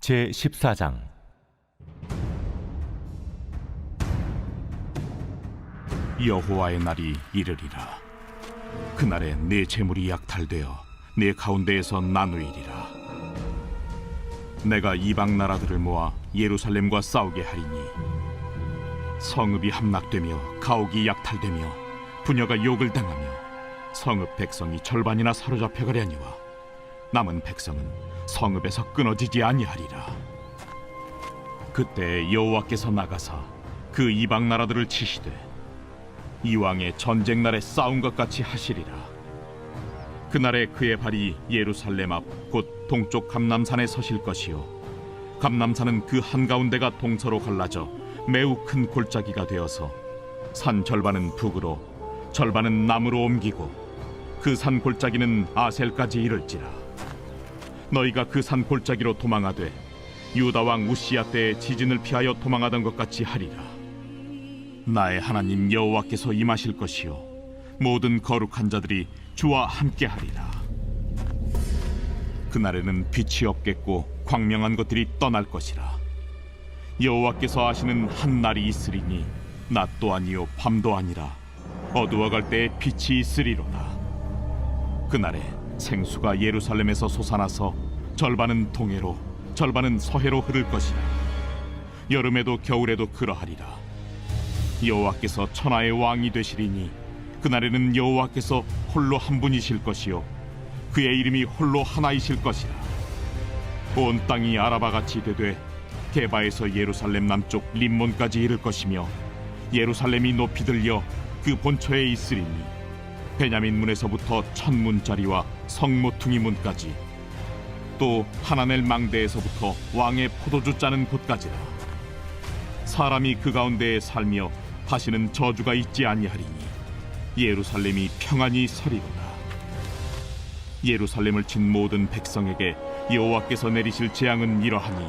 제14장. 여호와의 날이 이르리라. 그날에 네 재물이 약탈되어 네 가운데에서 나누이리라. 내가 이방 나라들을 모아 예루살렘과 싸우게 하리니 성읍이 함락되며 가옥이 약탈되며 부녀가 욕을 당하며 성읍 백성이 절반이나 사로잡혀 가려니와 남은 백성은 성읍에서 끊어지지 아니하리라. 그때 여호와께서 나가사 그 이방 나라들을 치시되 이왕의 전쟁 날에 싸운 것 같이 하시리라. 그날에 그의 발이 예루살렘 앞 곧 동쪽 감람산에 서실 것이요 감람산은 그 한가운데가 동서로 갈라져 매우 큰 골짜기가 되어서 산 절반은 북으로 절반은 남으로 옮기고 그 산 골짜기는 아셀까지 이를지라. 너희가 그 산 골짜기로 도망하되 유다 왕 우시야 때의 지진을 피하여 도망하던 것 같이 하리라. 나의 하나님 여호와께서 임하실 것이요 모든 거룩한 자들이 주와 함께하리라. 그날에는 빛이 없겠고 광명한 것들이 떠날 것이라. 여호와께서 하시는 한 날이 있으리니 낮도 아니요 밤도 아니라 어두워갈 때에 빛이 있으리로다. 그날에 생수가 예루살렘에서 솟아나서 절반은 동해로 절반은 서해로 흐를 것이라. 여름에도 겨울에도 그러하리라. 여호와께서 천하의 왕이 되시리니 그날에는 여호와께서 홀로 한 분이실 것이요 그의 이름이 홀로 하나이실 것이라. 온 땅이 아라바같이 되되 게바에서 예루살렘 남쪽 림몬까지 이를 것이며 예루살렘이 높이 들려 그 본처에 있으리니 베냐민 문에서부터 천문짜리와 성모퉁이 문까지 또 하나넬 망대에서부터 왕의 포도주 짜는 곳까지라. 사람이 그 가운데에 살며 다시는 저주가 있지 아니하리니 예루살렘이 평안히 서리로다. 예루살렘을 친 모든 백성에게 여호와께서 내리실 재앙은 이러하니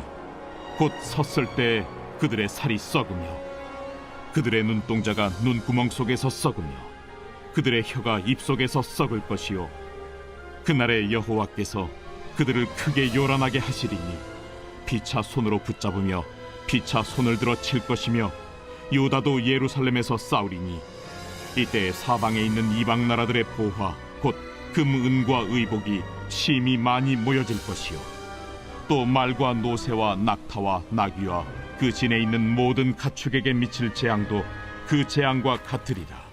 곧 섰을 때 그들의 살이 썩으며 그들의 눈동자가 눈구멍 속에서 썩으며 그들의 혀가 입속에서 썩을 것이요 그날에 여호와께서 그들을 크게 요란하게 하시리니 피차 손으로 붙잡으며 피차 손을 들어 칠 것이며 유다도 예루살렘에서 싸우리니 이때 사방에 있는 이방 나라들의 보화 곧 금, 은과 의복이 심히 많이 모여질 것이요 또 말과 노새와 낙타와 나귀와 그 진에 있는 모든 가축에게 미칠 재앙도 그 재앙과 같으리라.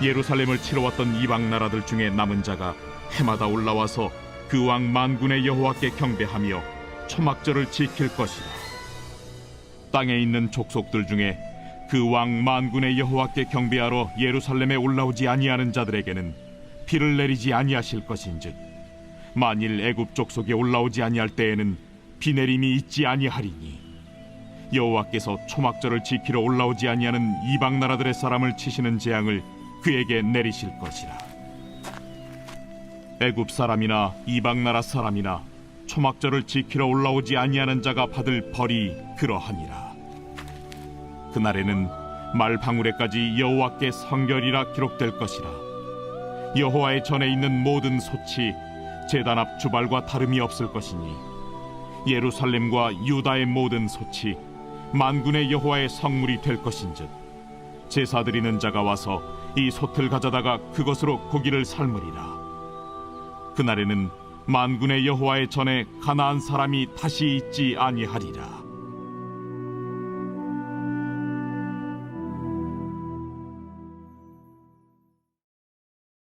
예루살렘을 치러 왔던 이방 나라들 중에 남은 자가 해마다 올라와서 그 왕 만군의 여호와께 경배하며 초막절을 지킬 것이라. 땅에 있는 족속들 중에 그 왕 만군의 여호와께 경배하러 예루살렘에 올라오지 아니하는 자들에게는 비를 내리지 아니하실 것인즉 만일 애굽 족속에 올라오지 아니할 때에는 비 내림이 있지 아니하리니 여호와께서 초막절을 지키러 올라오지 아니하는 이방 나라들의 사람을 치시는 재앙을 그에게 내리실 것이라. 애굽 사람이나 이방 나라 사람이나 초막절을 지키러 올라오지 아니하는 자가 받을 벌이 그러하니라. 그날에는 말 방울에까지 여호와께 성결이라 기록될 것이라. 여호와의 전에 있는 모든 솥이 제단 앞 주발과 다름이 없을 것이니 예루살렘과 유다의 모든 솥이 만군의 여호와의 성물이 될 것인즉 제사 드리는 자가 와서 이 솥을 가져다가 그것으로 고기를 삶으리라. 그날에는 만군의 여호와의 전에 가나안 사람이 다시 있지 아니하리라.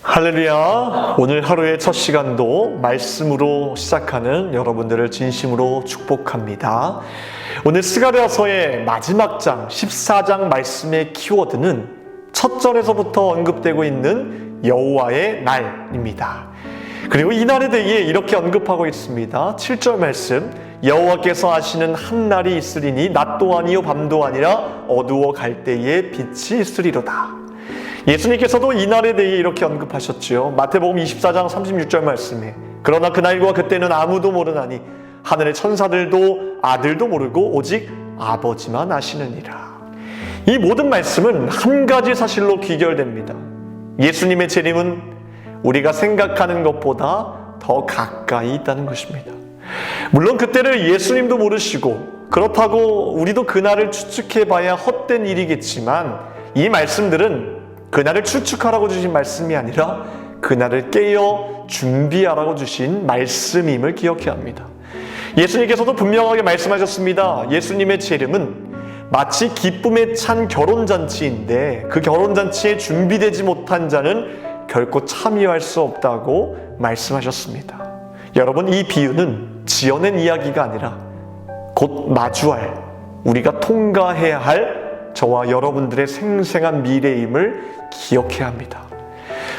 할렐루야. 오늘 하루의 첫 시간도 말씀으로 시작하는 여러분들을 진심으로 축복합니다. 오늘 스가랴서의 마지막 장 14장 말씀의 키워드는 첫 절에서부터 언급되고 있는 여호와의 날입니다. 그리고 이 날에 대해 이렇게 언급하고 있습니다. 7절 말씀, 여호와께서 하시는 한 날이 있으리니 낮도 아니요 밤도 아니라 어두워 갈 때에 빛이 있으리로다. 예수님께서도 이 날에 대해 이렇게 언급하셨죠. 마태복음 24장 36절 말씀에 그러나 그날과 그때는 아무도 모르나니 하늘의 천사들도 아들도 모르고 오직 아버지만 아시느니라. 이 모든 말씀은 한 가지 사실로 귀결됩니다. 예수님의 재림은 우리가 생각하는 것보다 더 가까이 있다는 것입니다. 물론 그때를 예수님도 모르시고 그렇다고 우리도 그날을 추측해봐야 헛된 일이겠지만 이 말씀들은 그날을 추측하라고 주신 말씀이 아니라 그날을 깨어 준비하라고 주신 말씀임을 기억해야 합니다. 예수님께서도 분명하게 말씀하셨습니다. 예수님의 재림은 마치 기쁨에 찬 결혼잔치인데 그 결혼잔치에 준비되지 못한 자는 결코 참여할 수 없다고 말씀하셨습니다. 여러분, 이 비유는 지어낸 이야기가 아니라 곧 마주할, 우리가 통과해야 할 저와 여러분들의 생생한 미래임을 기억해야 합니다.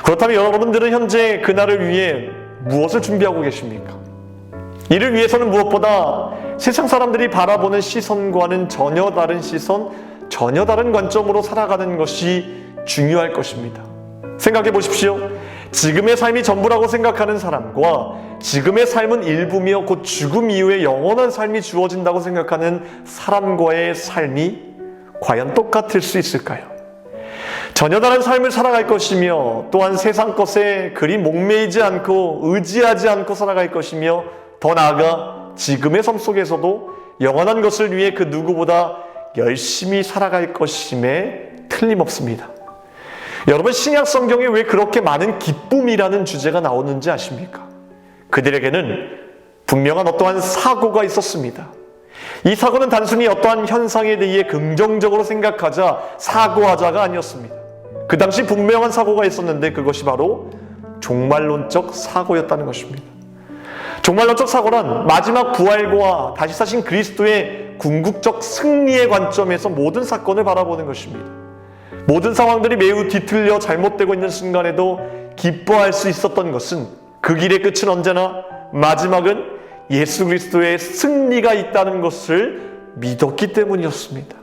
그렇다면 여러분들은 현재 그날을 위해 무엇을 준비하고 계십니까? 이를 위해서는 무엇보다 세상 사람들이 바라보는 시선과는 전혀 다른 시선, 전혀 다른 관점으로 살아가는 것이 중요할 것입니다. 생각해 보십시오. 지금의 삶이 전부라고 생각하는 사람과 지금의 삶은 일부며 곧 죽음 이후에 영원한 삶이 주어진다고 생각하는 사람과의 삶이 과연 똑같을 수 있을까요? 전혀 다른 삶을 살아갈 것이며 또한 세상 것에 그리 목매이지 않고 의지하지 않고 살아갈 것이며 더 나아가 지금의 삶 속에서도 영원한 것을 위해 그 누구보다 열심히 살아갈 것임에 틀림없습니다. 여러분, 신약 성경에 왜 그렇게 많은 기쁨이라는 주제가 나오는지 아십니까? 그들에게는 분명한 어떠한 사고가 있었습니다. 이 사고는 단순히 어떠한 현상에 대해 긍정적으로 생각하자 사고하자가 아니었습니다. 그 당시 분명한 사고가 있었는데 그것이 바로 종말론적 사고였다는 것입니다. 종말론적 사고란 마지막 부활과 다시 사신 그리스도의 궁극적 승리의 관점에서 모든 사건을 바라보는 것입니다. 모든 상황들이 매우 뒤틀려 잘못되고 있는 순간에도 기뻐할 수 있었던 것은 그 길의 끝은 언제나 마지막은 예수 그리스도의 승리가 있다는 것을 믿었기 때문이었습니다.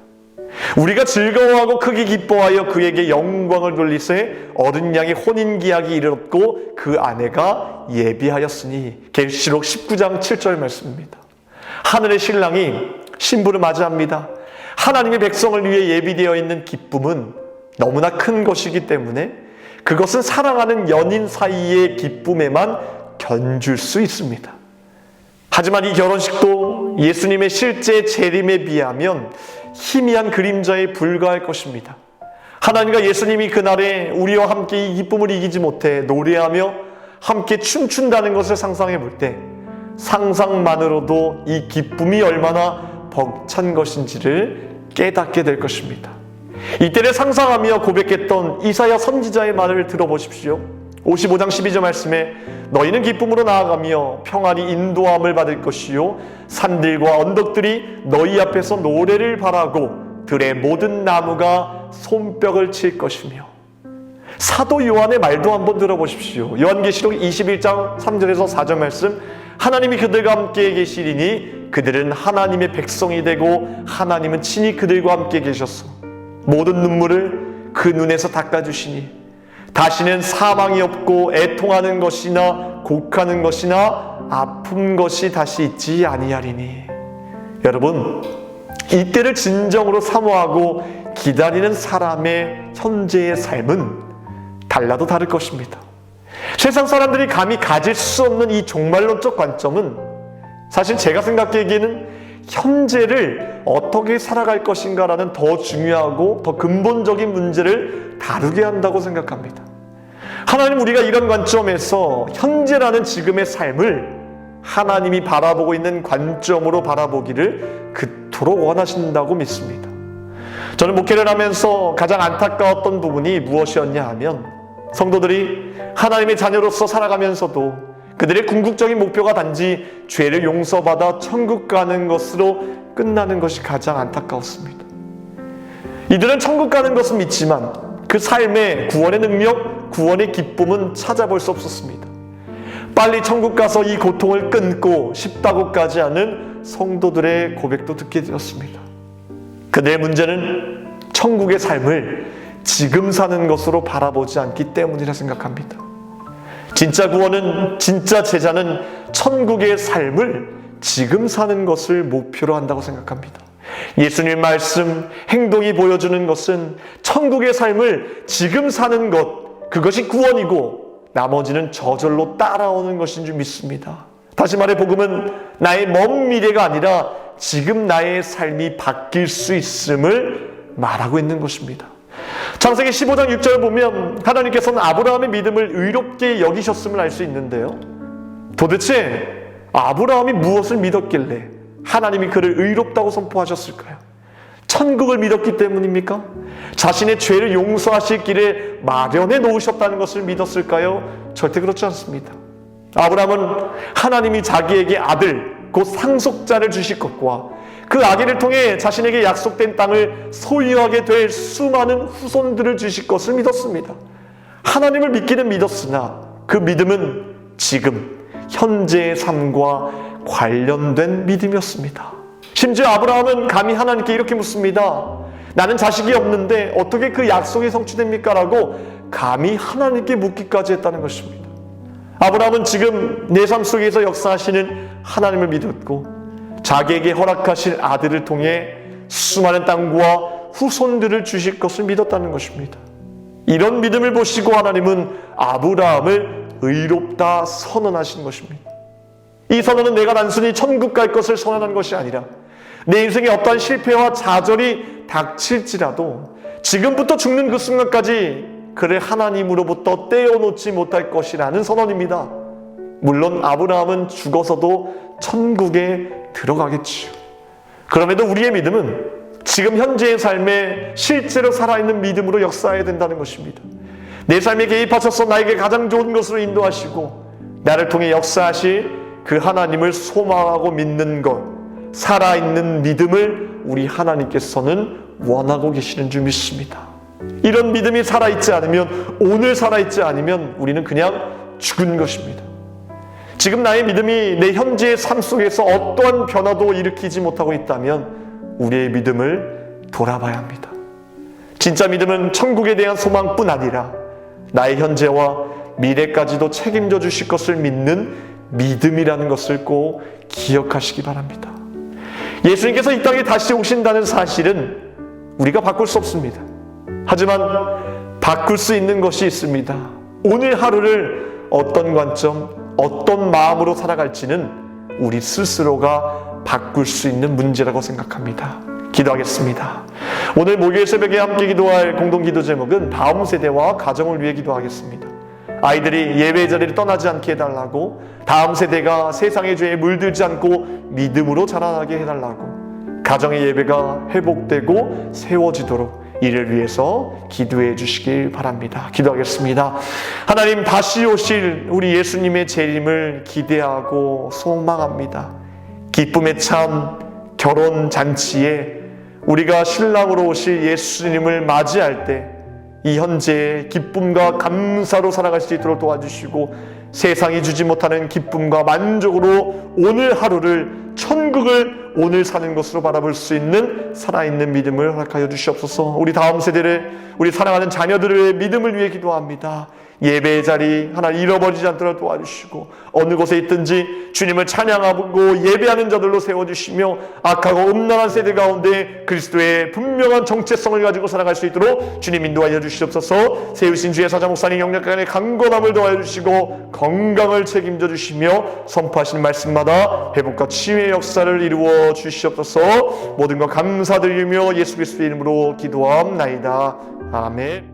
우리가 즐거워하고 크게 기뻐하여 그에게 영광을 돌리세 어린 양의 혼인기약이 이르렀고 그 아내가 예비하였으니 계시록 19장 7절 말씀입니다. 하늘의 신랑이 신부를 맞이합니다. 하나님의 백성을 위해 예비되어 있는 기쁨은 너무나 큰 것이기 때문에 그것은 사랑하는 연인 사이의 기쁨에만 견줄 수 있습니다. 하지만 이 결혼식도 예수님의 실제 재림에 비하면 희미한 그림자에 불과할 것입니다. 하나님과 예수님이 그날에 우리와 함께 이 기쁨을 이기지 못해 노래하며 함께 춤춘다는 것을 상상해 볼 때 상상만으로도 이 기쁨이 얼마나 벅찬 것인지를 깨닫게 될 것입니다. 이때를 상상하며 고백했던 이사야 선지자의 말을 들어보십시오. 55장 12절 말씀에 너희는 기쁨으로 나아가며 평안히 인도함을 받을 것이요 산들과 언덕들이 너희 앞에서 노래를 바라고 들의 모든 나무가 손뼉을 칠 것이며. 사도 요한의 말도 한번 들어보십시오. 요한계시록 21장 3절에서 4절 말씀, 하나님이 그들과 함께 계시리니 그들은 하나님의 백성이 되고 하나님은 친히 그들과 함께 계셔서 모든 눈물을 그 눈에서 닦아주시니 다시는 사망이 없고 애통하는 것이나 곡하는 것이나 아픈 것이 다시 있지 아니하리니. 여러분, 이때를 진정으로 사모하고 기다리는 사람의 현재의 삶은 달라도 다를 것입니다. 세상 사람들이 감히 가질 수 없는 이 종말론적 관점은 사실 제가 생각하기에는 현재를 어떻게 살아갈 것인가라는 더 중요하고 더 근본적인 문제를 다루게 한다고 생각합니다. 하나님, 우리가 이런 관점에서 현재라는 지금의 삶을 하나님이 바라보고 있는 관점으로 바라보기를 그토록 원하신다고 믿습니다. 저는 목회를 하면서 가장 안타까웠던 부분이 무엇이었냐 하면 성도들이 하나님의 자녀로서 살아가면서도 그들의 궁극적인 목표가 단지 죄를 용서받아 천국 가는 것으로 끝나는 것이 가장 안타까웠습니다. 이들은 천국 가는 것은 믿지만 그 삶의 구원의 능력, 구원의 기쁨은 찾아볼 수 없었습니다. 빨리 천국 가서 이 고통을 끊고 싶다고까지 하는 성도들의 고백도 듣게 되었습니다. 그들의 문제는 천국의 삶을 지금 사는 것으로 바라보지 않기 때문이라 생각합니다. 진짜 구원은, 진짜 제자는 천국의 삶을 지금 사는 것을 목표로 한다고 생각합니다. 예수님 말씀, 행동이 보여주는 것은 천국의 삶을 지금 사는 것, 그것이 구원이고 나머지는 저절로 따라오는 것인 줄 믿습니다. 다시 말해 복음은 나의 먼 미래가 아니라 지금 나의 삶이 바뀔 수 있음을 말하고 있는 것입니다. 창세기 15장 6절을 보면 하나님께서는 아브라함의 믿음을 의롭게 여기셨음을 알 수 있는데요. 도대체 아브라함이 무엇을 믿었길래 하나님이 그를 의롭다고 선포하셨을까요? 천국을 믿었기 때문입니까? 자신의 죄를 용서하실 길을 마련해 놓으셨다는 것을 믿었을까요? 절대 그렇지 않습니다. 아브라함은 하나님이 자기에게 아들, 곧 상속자를 주실 것과 그 아기를 통해 자신에게 약속된 땅을 소유하게 될 수많은 후손들을 주실 것을 믿었습니다. 하나님을 믿기는 믿었으나 그 믿음은 지금 현재의 삶과 관련된 믿음이었습니다. 심지어 아브라함은 감히 하나님께 이렇게 묻습니다. 나는 자식이 없는데 어떻게 그 약속이 성취됩니까? 라고 감히 하나님께 묻기까지 했다는 것입니다. 아브라함은 지금 내 삶 속에서 역사하시는 하나님을 믿었고 자기에게 허락하실 아들을 통해 수많은 땅과 후손들을 주실 것을 믿었다는 것입니다. 이런 믿음을 보시고 하나님은 아브라함을 의롭다 선언하신 것입니다. 이 선언은 내가 단순히 천국 갈 것을 선언한 것이 아니라 내 인생에 어떠한 실패와 좌절이 닥칠지라도 지금부터 죽는 그 순간까지 그를 하나님으로부터 떼어놓지 못할 것이라는 선언입니다. 물론 아브라함은 죽어서도 천국에 들어가겠지요. 그럼에도 우리의 믿음은 지금 현재의 삶에 실제로 살아있는 믿음으로 역사해야 된다는 것입니다. 내 삶에 개입하셔서 나에게 가장 좋은 것으로 인도하시고 나를 통해 역사하실 그 하나님을 소망하고 믿는 것, 살아있는 믿음을 우리 하나님께서는 원하고 계시는 줄 믿습니다. 이런 믿음이 살아있지 않으면, 오늘 살아있지 않으면 우리는 그냥 죽은 것입니다. 지금 나의 믿음이 내 현재의 삶 속에서 어떠한 변화도 일으키지 못하고 있다면 우리의 믿음을 돌아봐야 합니다. 진짜 믿음은 천국에 대한 소망뿐 아니라 나의 현재와 미래까지도 책임져 주실 것을 믿는 믿음이라는 것을 꼭 기억하시기 바랍니다. 예수님께서 이 땅에 다시 오신다는 사실은 우리가 바꿀 수 없습니다. 하지만 바꿀 수 있는 것이 있습니다. 오늘 하루를 어떤 관점, 어떤 마음으로 살아갈지는 우리 스스로가 바꿀 수 있는 문제라고 생각합니다. 기도하겠습니다. 오늘 목요일 새벽에 함께 기도할 공동기도 제목은 다음 세대와 가정을 위해 기도하겠습니다. 아이들이 예배의 자리를 떠나지 않게 해달라고, 다음 세대가 세상의 죄에 물들지 않고 믿음으로 자라나게 해달라고, 가정의 예배가 회복되고 세워지도록 이를 위해서 기도해 주시길 바랍니다. 기도하겠습니다. 하나님, 다시 오실 우리 예수님의 재림을 기대하고 소망합니다. 기쁨의 참 결혼 잔치에 우리가 신랑으로 오실 예수님을 맞이할 때 이 현재의 기쁨과 감사로 살아갈 수 있도록 도와주시고, 세상이 주지 못하는 기쁨과 만족으로 오늘 하루를, 천국을 오늘 사는 것으로 바라볼 수 있는 살아있는 믿음을 허락하여 주시옵소서. 우리 다음 세대를, 우리 사랑하는 자녀들의 믿음을 위해 기도합니다. 예배의 자리 하나 잃어버리지 않도록 도와주시고, 어느 곳에 있든지 주님을 찬양하고 예배하는 자들로 세워주시며, 악하고 음란한 세대 가운데 그리스도의 분명한 정체성을 가지고 살아갈 수 있도록 주님 인도하여 주시옵소서. 세우신 주의 사자 목사님 영역간의 강건함을 더하여 주시고 건강을 책임져 주시며 선포하신 말씀마다 회복과 치유의 역사를 이루어 주시옵소서. 모든 것 감사드리며 예수 그리스도의 이름으로 기도하옵나이다. 아멘.